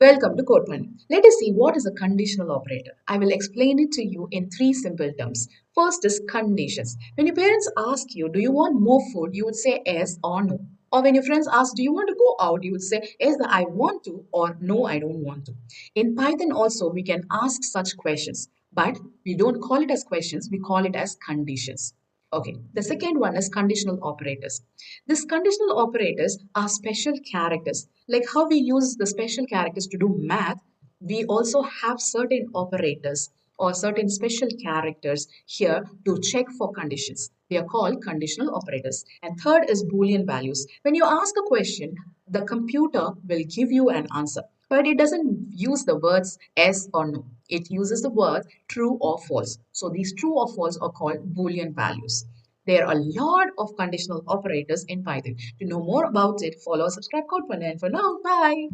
Welcome to codePannu. Let us see what is a conditional operator. I will explain it to you in three simple terms. First is conditions. When your parents ask you, do you want more food? You would say yes or no. Or when your friends ask, do you want to go out? You would say yes, I want to, or no, I don't want to. In Python also, we can ask such questions, but we don't call it as questions, we call it as conditions. Okay, the second one is conditional operators. These conditional operators are special characters. Like how we use the special characters to do math, we also have certain operators or certain special characters here to check for conditions. They are called conditional operators. And third is Boolean values. When you ask a question, the computer will give you an answer, but it doesn't use the words yes or no. It uses the word true or false. So these true or false are called Boolean values. There are a lot of conditional operators in Python. To know more about it, follow, subscribe, code, and for now, bye.